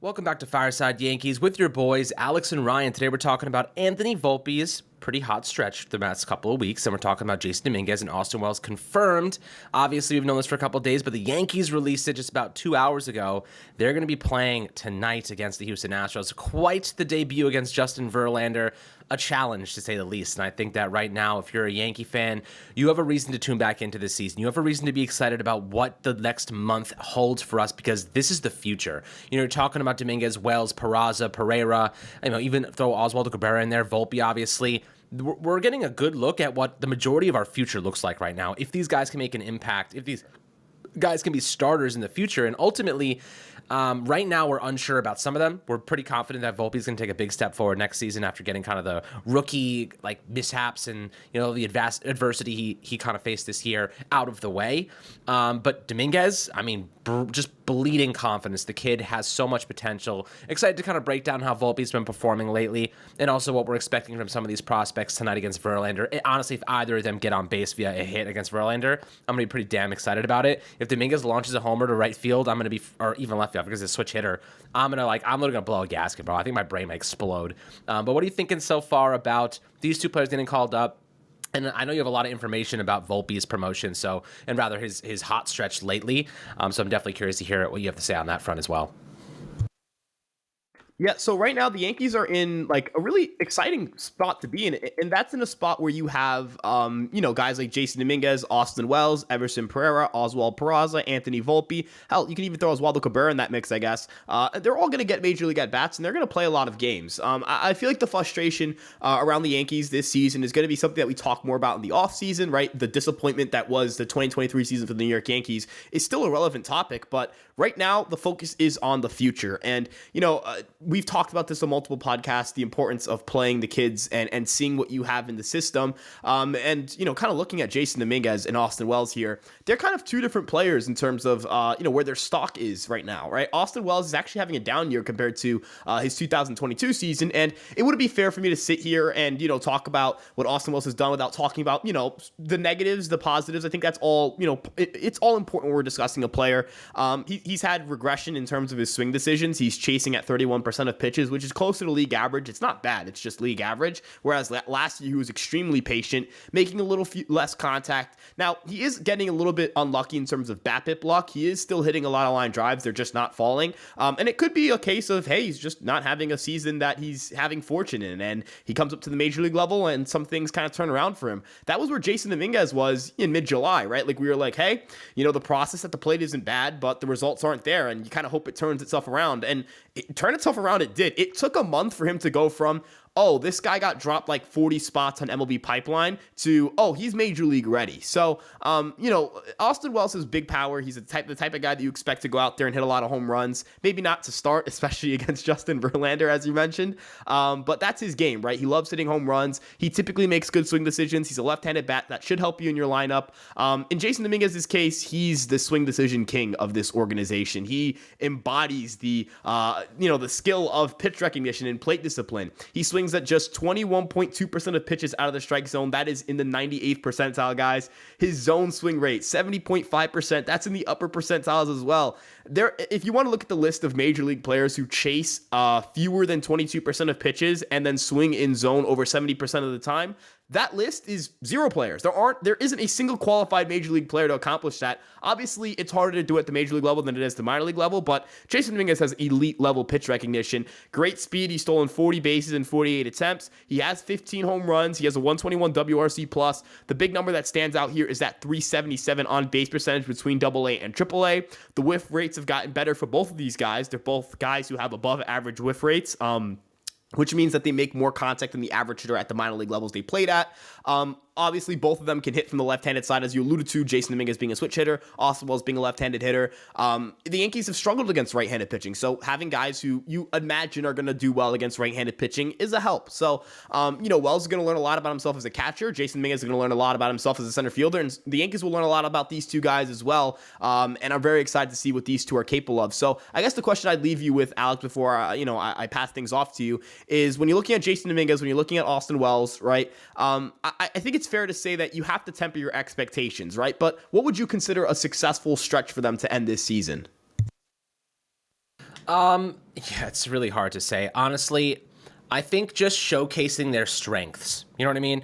Welcome back to Fireside Yankees with your boys, Alex and Ryan. Today we're talking about Anthony Volpe's pretty hot stretch the last couple of weeks, and we're talking about Jason Dominguez and Austin Wells confirmed. Obviously, we've known this for a couple of days, but the Yankees released it just about 2 hours ago. They're going to be playing tonight against the Houston Astros. Quite the debut against Justin Verlander. A challenge, to say the least. And I think that right now, if you're a Yankee fan, you have a reason to tune back into this season. You have a reason to be excited about what the next month holds for us, because this is the future. You're talking about Dominguez, Wells, Peraza, Pereira, even throw Oswaldo Cabrera in there, Volpe, obviously. We're getting a good look at what the majority of our future looks like right now. If these guys can make an impact, if these guys can be starters in the future, and ultimately, right now we're unsure about some of them. We're pretty confident that Volpe's going to take a big step forward next season after getting kind of the rookie mishaps and the adversity he kind of faced this year out of the way. But Dominguez, just bleeding confidence. The kid has so much potential. Excited to kind of break down how Volpe's been performing lately, and also what we're expecting from some of these prospects tonight against Verlander. Honestly, if either of them get on base via a hit against Verlander, I'm going to be pretty damn excited about it. If Dominguez launches a homer to right field, I'm going to be, or even left field because it's a switch hitter, I'm literally going to blow a gasket, bro. I think my brain might explode. But what are you thinking so far about these two players getting called up? And I know you have a lot of information about Volpe's promotion, and rather his hot stretch lately. So I'm definitely curious to hear what you have to say on that front as well. Yeah, so right now the Yankees are in a really exciting spot to be in, and that's in a spot where you have, guys like Jason Dominguez, Austin Wells, Everson Pereira, Oswald Peraza, Anthony Volpe. Hell, you can even throw Oswaldo Cabrera in that mix, I guess. They're all going to get major league at bats, and they're going to play a lot of games. I feel like the frustration around the Yankees this season is going to be something that we talk more about in the offseason, right? The disappointment that was the 2023 season for the New York Yankees is still a relevant topic, but right now the focus is on the future, and we've talked about this on multiple podcasts, the importance of playing the kids and seeing what you have in the system. Kind of looking at Jason Dominguez and Austin Wells here, they're kind of two different players in terms of, where their stock is right now, right? Austin Wells is actually having a down year compared to his 2022 season. And it wouldn't be fair for me to sit here and, talk about what Austin Wells has done without talking about, the negatives, the positives. I think that's all, it's all important when we're discussing a player. He's had regression in terms of his swing decisions. He's chasing at 31% of pitches, which is closer to league average. It's not bad. It's just league average. Whereas last year he was extremely patient, making a little less contact. Now, he is getting a little bit unlucky in terms of BABIP luck. He is still hitting a lot of line drives. They're just not falling. And it could be a case of, hey, he's just not having a season that he's having fortune in. And he comes up to the major league level and some things kind of turn around for him. That was where Jason Dominguez was in mid-July, right? We were like, hey, the process at the plate isn't bad, but the results aren't there. And you kind of hope it turns itself around. And it turned itself around. It did. It took a month for him to go from, oh, this guy got dropped 40 spots on MLB Pipeline to, oh, he's major league ready. So, Austin Wells has big power. He's the type of guy that you expect to go out there and hit a lot of home runs. Maybe not to start, especially against Justin Verlander, as you mentioned. But that's his game, right? He loves hitting home runs. He typically makes good swing decisions. He's a left-handed bat that should help you in your lineup. In Jason Dominguez's case, he's the swing decision king of this organization. He embodies the skill of pitch recognition and plate discipline. He swings at just 21.2% of pitches out of the strike zone. That is in the 98th percentile, guys. His zone swing rate, 70.5%. That's in the upper percentiles as well. If you want to look at the list of major league players who chase fewer than 22% of pitches and then swing in zone over 70% of the time, that list is 0 players. There isn't a single qualified major league player to accomplish that. Obviously, it's harder to do at the major league level than it is the minor league level, but Jason Dominguez has elite level pitch recognition, great speed. He's stolen 40 bases in 48 attempts. He has 15 home runs. He has a 121 WRC plus. The big number that stands out here is that 377 on base percentage between AA and AAA. The whiff rates have gotten better for both of these guys. They're both guys who have above average whiff rates. Which means that they make more contact than the average hitter at the minor league levels they played at. Obviously, both of them can hit from the left-handed side, as you alluded to, Jason Dominguez being a switch hitter, Austin Wells being a left-handed hitter. The Yankees have struggled against right-handed pitching, so having guys who you imagine are going to do well against right-handed pitching is a help. So, Wells is going to learn a lot about himself as a catcher. Jason Dominguez is going to learn a lot about himself as a center fielder, and the Yankees will learn a lot about these two guys as well, and I'm very excited to see what these two are capable of. So, I guess the question I'd leave you with, Alex, before I pass things off to you, is when you're looking at Jason Dominguez, when you're looking at Austin Wells, right, I think it's fair to say that you have to temper your expectations, right? But what would you consider a successful stretch for them to end this season? Yeah, it's really hard to say. Honestly, I think just showcasing their strengths. You know what I mean?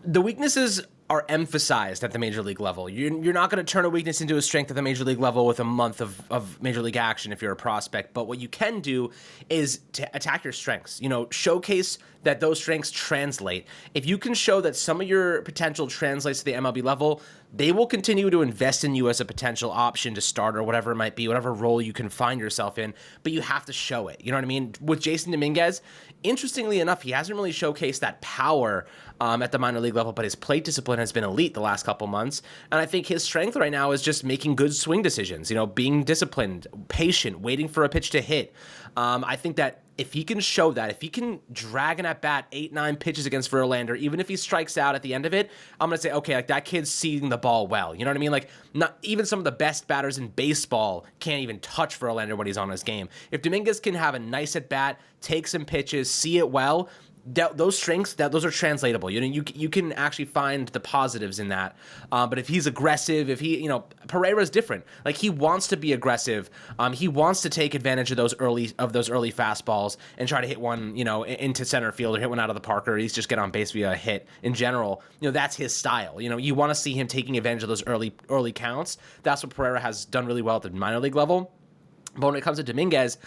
The weaknesses are emphasized at the major league level. You're not going to turn a weakness into a strength at the major league level with a month of major league action if you're a prospect. But what you can do is to attack your strengths. Showcase that those strengths translate. If you can show that some of your potential translates to the MLB level, they will continue to invest in you as a potential option to start or whatever it might be, whatever role you can find yourself in, but you have to show it. You know what I mean? With Jason Dominguez, interestingly enough, he hasn't really showcased that power at the minor league level, but his plate discipline has been elite the last couple months. And I think his strength right now is just making good swing decisions, being disciplined, patient, waiting for a pitch to hit. I think that if he can show that, if he can drag an at-bat 8-9 pitches against Verlander, even if he strikes out at the end of it, I'm going to say, okay, like that kid's seeing the ball well. You know what I mean? Like not even some of the best batters in baseball can't even touch Verlander when he's on his game. If Dominguez can have a nice at-bat, take some pitches, see it well, those strengths, those are translatable. You can actually find the positives in that. But if he's aggressive, if he, Pereira's different. Like he wants to be aggressive. He wants to take advantage of those early fastballs and try to hit one, into center field or hit one out of the park, or he's just get on base via a hit. In general, that's his style. You want to see him taking advantage of those early counts. That's what Pereira has done really well at the minor league level. But when it comes to Dominguez,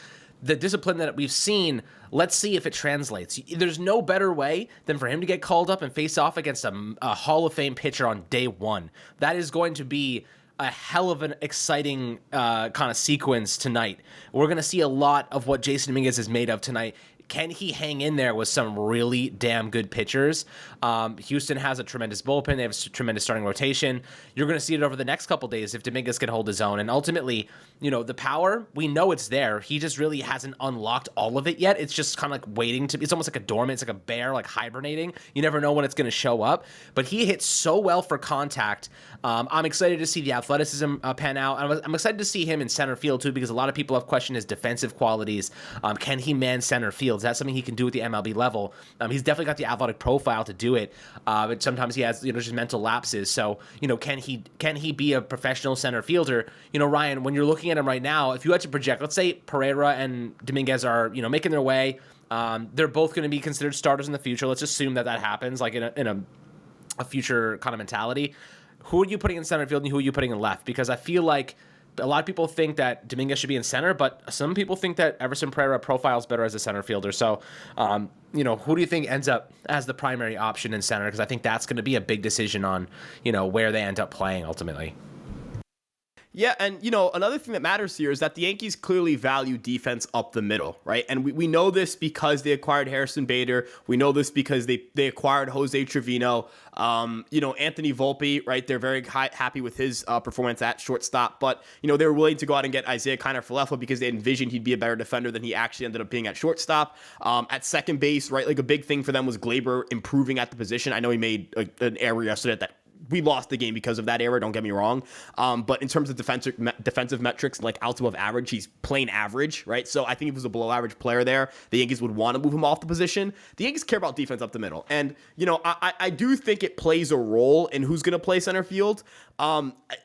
the discipline that we've seen, let's see if it translates. There's no better way than for him to get called up and face off against a Hall of Fame pitcher on day one. That is going to be a hell of an exciting kind of sequence tonight. We're going to see a lot of what Jason Dominguez is made of tonight. Can he hang in there with some really damn good pitchers? Houston has a tremendous bullpen. They have a tremendous starting rotation. You're going to see it over the next couple days if Dominguez can hold his own. And ultimately, the power, we know it's there. He just really hasn't unlocked all of it yet. It's just kind of like waiting to, it's almost like a dormant. It's like a bear, like hibernating. You never know when it's going to show up. But he hits so well for contact. I'm excited to see the athleticism pan out. I'm excited to see him in center field too, because a lot of people have questioned his defensive qualities. Can he man center field? Is that something he can do at the MLB level? He's definitely got the athletic profile to do it, but sometimes he has just mental lapses. So can he be a professional center fielder? Ryan, when you're looking at him right now, if you had to project, let's say Pereira and Dominguez are making their way, they're both going to be considered starters in the future. Let's assume that happens, like in a future kind of mentality. Who are you putting in center field and who are you putting in left? Because I feel like a lot of people think that Dominguez should be in center, but some people think that Everson Pereira profiles better as a center fielder. So, who do you think ends up as the primary option in center? Because I think that's going to be a big decision on, where they end up playing ultimately. Yeah, and another thing that matters here is that the Yankees clearly value defense up the middle, right? And we know this because they acquired Harrison Bader. We know this because they acquired Jose Trevino. Anthony Volpe, right? They're very happy with his performance at shortstop, but they were willing to go out and get Isaiah Kiner-Falefa because they envisioned he'd be a better defender than he actually ended up being at shortstop. At second base, right? Like a big thing for them was Glaber improving at the position. I know he made an error yesterday that we lost the game because of that error, don't get me wrong. But in terms of defensive metrics, like outs above average, he's plain average, right? So I think if he was a below average player there, the Yankees would want to move him off the position. The Yankees care about defense up the middle. And, I do think it plays a role in who's going to play center field.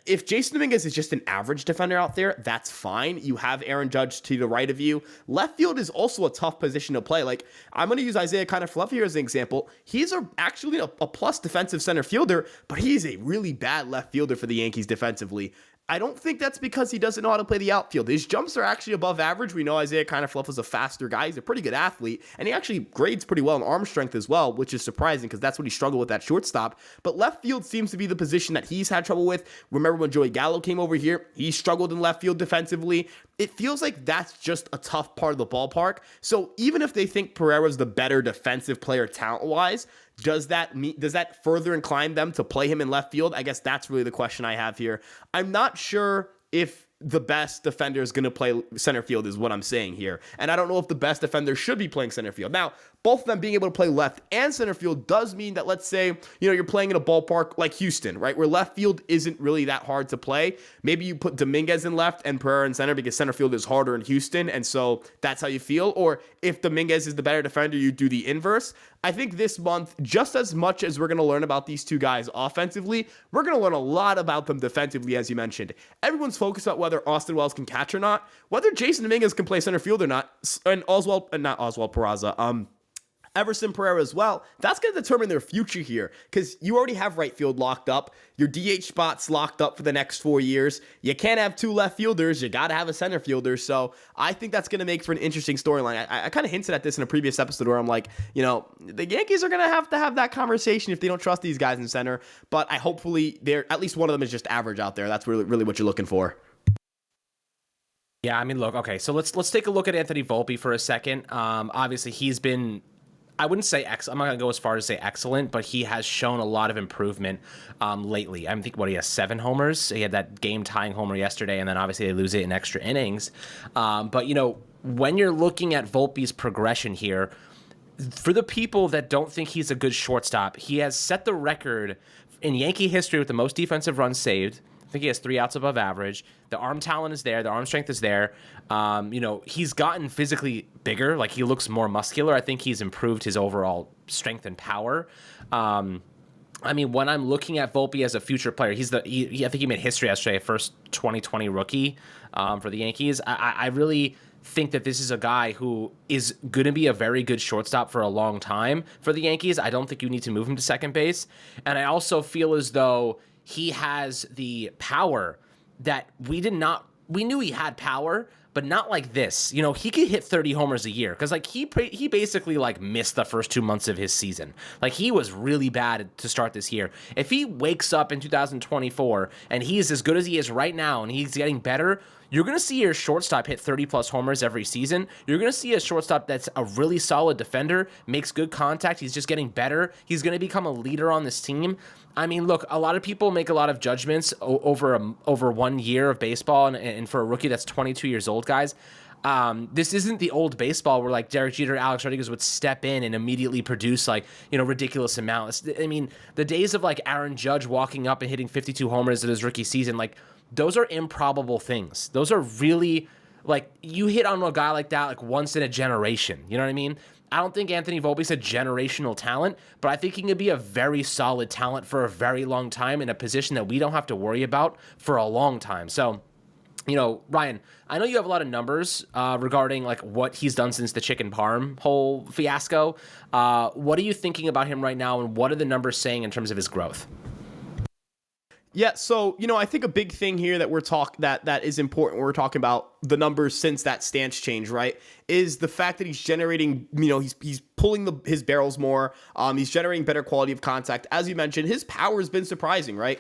If Jason Dominguez is just an average defender out there, that's fine. You have Aaron Judge to the right of you. Left field is also a tough position to play. Like, I'm going to use Isaiah Kiner-Falefa here as an example. He's actually a plus defensive center fielder, but he's a really bad left fielder for the Yankees defensively. I don't think that's because he doesn't know how to play the outfield. His jumps are actually above average. We know Isaiah Kiner-Falefa is a faster guy. He's a pretty good athlete, and he actually grades pretty well in arm strength as well, which is surprising because that's what he struggled with at shortstop. But left field seems to be the position that he's had trouble with. Remember when Joey Gallo came over here? He struggled in left field defensively. It feels like that's just a tough part of the ballpark. So even if they think Pereira's the better defensive player talent-wise, does that further incline them to play him in left field? I guess that's really the question I have here. I'm not sure if the best defender is going to play center field is what I'm saying here. And I don't know if the best defender should be playing center field. Now, both of them being able to play left and center field does mean that, let's say, you're playing in a ballpark like Houston, right, where left field isn't really that hard to play. Maybe you put Dominguez in left and Pereira in center because center field is harder in Houston, and so that's how you feel. Or if Dominguez is the better defender, you do the inverse. I think this month, just as much as we're going to learn about these two guys offensively, we're going to learn a lot about them defensively, as you mentioned. Everyone's focused on whether Austin Wells can catch or not, whether Jason Dominguez can play center field or not, and Everson Pereira as well. That's going to determine their future here, because you already have right field locked up. Your DH spot's locked up for the next 4 years. You can't have two left fielders. You got to have a center fielder. So I think that's going to make for an interesting storyline. I kind of hinted at this in a previous episode where I'm like, the Yankees are going to have that conversation if they don't trust these guys in center. But hopefully at least one of them is just average out there. That's really, really what you're looking for. Yeah, I mean, look, okay, so let's take a look at Anthony Volpe for a second. Obviously, he's been, I wouldn't say I'm not going to go as far as say excellent, but he has shown a lot of improvement lately. I think, he has 7 homers. He had that game-tying homer yesterday, and then obviously they lose it in extra innings. But, when you're looking at Volpe's progression here, for the people that don't think he's a good shortstop, he has set the record in Yankee history with the most defensive runs saved. I think he has 3 outs above average. The arm talent is there. The arm strength is there. He's gotten physically bigger. Like, he looks more muscular. I think he's improved his overall strength and power. When I'm looking at Volpe as a future player, I think he made history yesterday, first 2020 rookie for the Yankees. I really think that this is a guy who is going to be a very good shortstop for a long time for the Yankees. I don't think you need to move him to second base. And I also feel as though he has the power that we knew he had power, but not like this. He could hit 30 homers a year because he basically missed the first 2 months of his season. He was really bad to start this year. If he wakes up in 2024 and he's as good as he is right now and he's getting better, you're going to see your shortstop hit 30-plus homers every season. You're going to see a shortstop that's a really solid defender, makes good contact. He's just getting better. He's going to become a leader on this team. I mean, look, a lot of people make a lot of judgments over 1 year of baseball, and for a rookie that's 22 years old, guys. This isn't the old baseball where Derek Jeter, Alex Rodriguez would step in and immediately produce ridiculous amounts. I mean, the days of Aaron Judge walking up and hitting 52 homers in his rookie season, those are improbable things. Those are really you hit on a guy like that once in a generation. You know what I mean? I don't think Anthony Volpe's a generational talent, but I think he can be a very solid talent for a very long time in a position that we don't have to worry about for a long time. So, Ryan, I know you have a lot of numbers regarding what he's done since the chicken parm whole fiasco. What are you thinking about him right now, and what are the numbers saying in terms of his growth? Yeah, so, I think a big thing here that is important when we're talking about the numbers since that stance change, right, is the fact that he's generating, he's pulling his barrels more. He's generating better quality of contact. As you mentioned, his power has been surprising, right?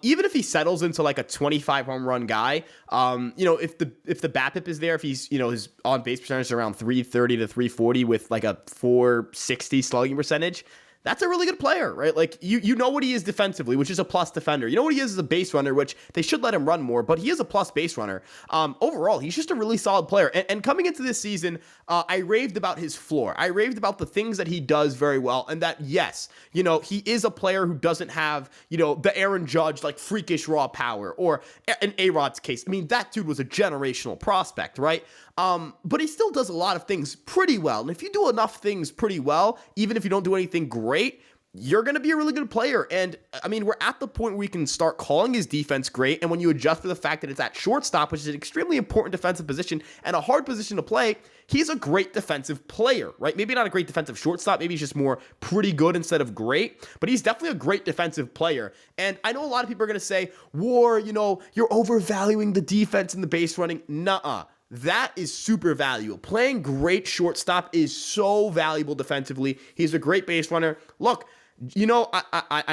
Even if he settles into a 25 home run guy, if the BABIP is there, if he's, his on base percentage is around 330 to 340 with a 460 slugging percentage, that's a really good player, right? You know what he is defensively, which is a plus defender. You know what he is as a base runner, which they should let him run more, but he is a plus base runner. Overall, he's just a really solid player. And coming into this season, I raved about his floor. I raved about the things that he does very well, and that, yes, he is a player who doesn't have, the Aaron Judge, freakish raw power, or in A-Rod's case. I mean, that dude was a generational prospect, right? But he still does a lot of things pretty well. And if you do enough things pretty well, even if you don't do anything great, you're going to be a really good player. And I mean, we're at the point where we can start calling his defense great. And when you adjust for the fact that it's at shortstop, which is an extremely important defensive position and a hard position to play, he's a great defensive player, right? Maybe not a great defensive shortstop. Maybe he's just more pretty good instead of great, but he's definitely a great defensive player. And I know a lot of people are going to say, War, you're overvaluing the defense and the base running. Nuh-uh. That is super valuable. Playing great shortstop is so valuable defensively. He's a great base runner. Look, I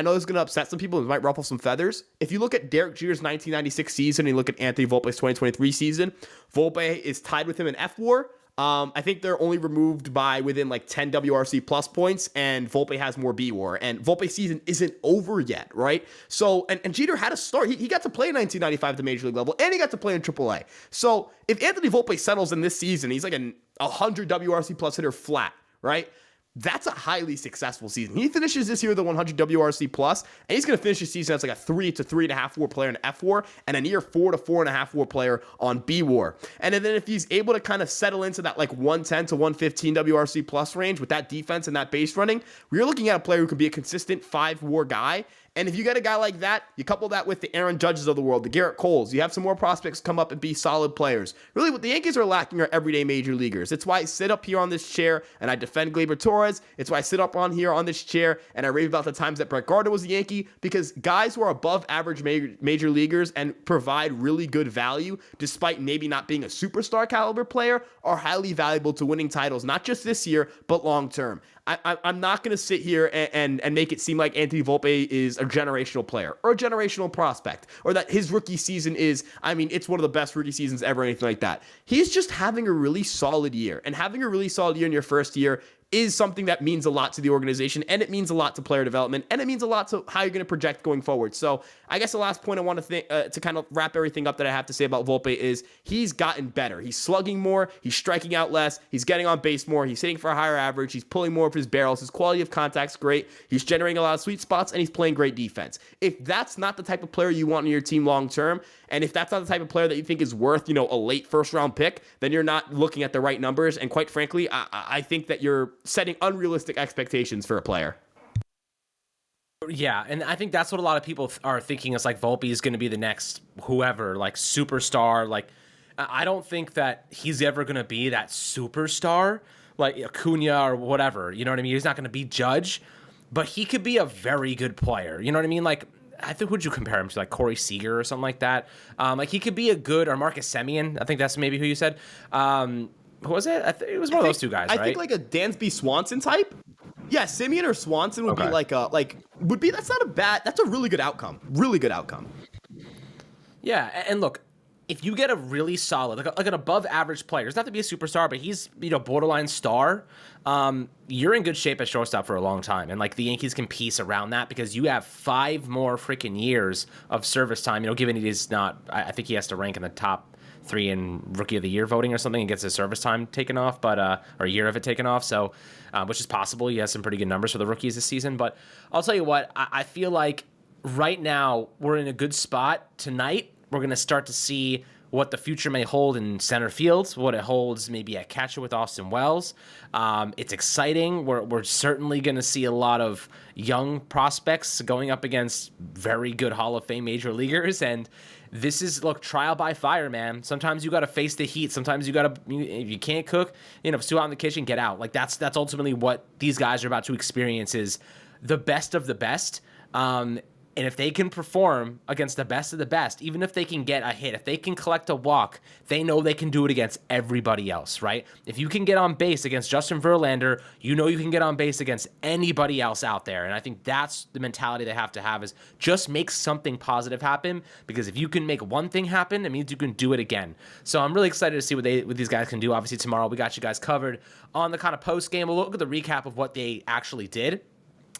know this is going to upset some people. It might ruffle some feathers. If you look at Derek Jeter's 1996 season and you look at Anthony Volpe's 2023 season, Volpe is tied with him in FWAR. I think they're only removed by within 10 WRC plus points, and Volpe has more BWAR. And Volpe's season isn't over yet, right? So, and Jeter had a start. He got to play in 1995 at the major league level, and he got to play in AAA. So, if Anthony Volpe settles in this season, he's a 100 WRC plus hitter flat, right? that's a highly successful season. He finishes this year with a 100 WRC plus, and he's going to finish the season as like a 3 to 3.5 WAR player in F WAR and a near 4 to 4.5 WAR player on B WAR. And then if he's able to kind of settle into that like 110 to 115 WRC plus range with that defense and that base running, we're looking at a player who can be a consistent 5 WAR guy. And if you get a guy like that, you couple that with the Aaron Judges of the world, the Garrett Coles, you have some more prospects come up and be solid players. Really, what the Yankees are lacking are everyday major leaguers. It's why I sit up here on this chair and I defend Gleyber Torres. It's why I sit up on here on this chair and I rave about the times that Brett Gardner was a Yankee, because guys who are above average major leaguers and provide really good value, despite maybe not being a superstar caliber player, are highly valuable to winning titles, not just this year, but long term. I'm not going to sit here and make it seem like Anthony Volpe is a generational player or a generational prospect, or that his rookie season is, I mean, it's one of the best rookie seasons ever, anything like that. He's just having a really solid year, and having a really solid year in your first year is something that means a lot to the organization, and it means a lot to player development, and it means a lot to how you're going to project going forward. So I guess the last point I want to kind of wrap everything up that I have to say about Volpe is he's gotten better. He's slugging more, he's striking out less, he's getting on base more, he's hitting for a higher average, he's pulling more of his barrels, his quality of contact's great, he's generating a lot of sweet spots, and he's playing great defense. If that's not the type of player you want in your team long term, and if that's not the type of player that you think is worth, a late first round pick, then you're not looking at the right numbers. And quite frankly, I think that you're setting unrealistic expectations for a player. Yeah, and I think that's what a lot of people are thinking is like Volpe is going to be the next whoever, like superstar. Like, I don't think that he's ever going to be that superstar like Acuna or whatever. You know what I mean? He's not going to be Judge, but he could be a very good player. You know what I mean? Like, I think, would you compare him to like Corey Seager or something like that? Like, he could be a good, or Marcus Semien. I think that's maybe who you said. Who was it? It was one of those two guys, right? I think like a Dansby Swanson type. Yeah, Semien or Swanson would be that's a really good outcome. Really good outcome. Yeah, and look, if you get a really solid, like an above average player, doesn't have to be a superstar, but he's, borderline star, you're in good shape at shortstop for a long time. And like the Yankees can piece around that because you have 5 more freaking years of service time, given it is not, I think he has to rank in the top 3 in Rookie of the Year voting or something and gets his service time taken off, but or a year of it taken off. So, which is possible. He has some pretty good numbers for the rookies this season. But I'll tell you what, I feel like right now we're in a good spot. Tonight, we're going to start to see what the future may hold in center field, what it holds maybe at catcher with Austin Wells. It's exciting. We're certainly going to see a lot of young prospects going up against very good Hall of Fame major leaguers. And this is, look, trial by fire, man. Sometimes you got to face the heat. Sometimes you got to, if you can't cook, stew out in the kitchen, get out. Like that's ultimately what these guys are about to experience, is the best of the best. And if they can perform against the best of the best, even if they can get a hit, if they can collect a walk, they know they can do it against everybody else, right? If you can get on base against Justin Verlander, you can get on base against anybody else out there. And I think that's the mentality they have to have, is just make something positive happen, because if you can make one thing happen, it means you can do it again. So I'm really excited to see what these guys can do. Obviously, tomorrow we got you guys covered on the kind of post-game. We'll look at the recap of what they actually did.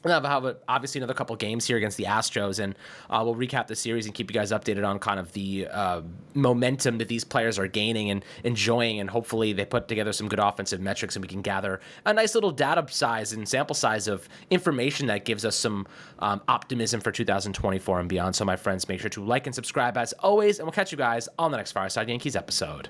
We'll have obviously another couple games here against the Astros, and we'll recap the series and keep you guys updated on kind of the momentum that these players are gaining and enjoying, and hopefully they put together some good offensive metrics and we can gather a nice little data size and sample size of information that gives us some optimism for 2024 and beyond. So my friends, make sure to like and subscribe as always, and we'll catch you guys on the next Fireside Yankees episode.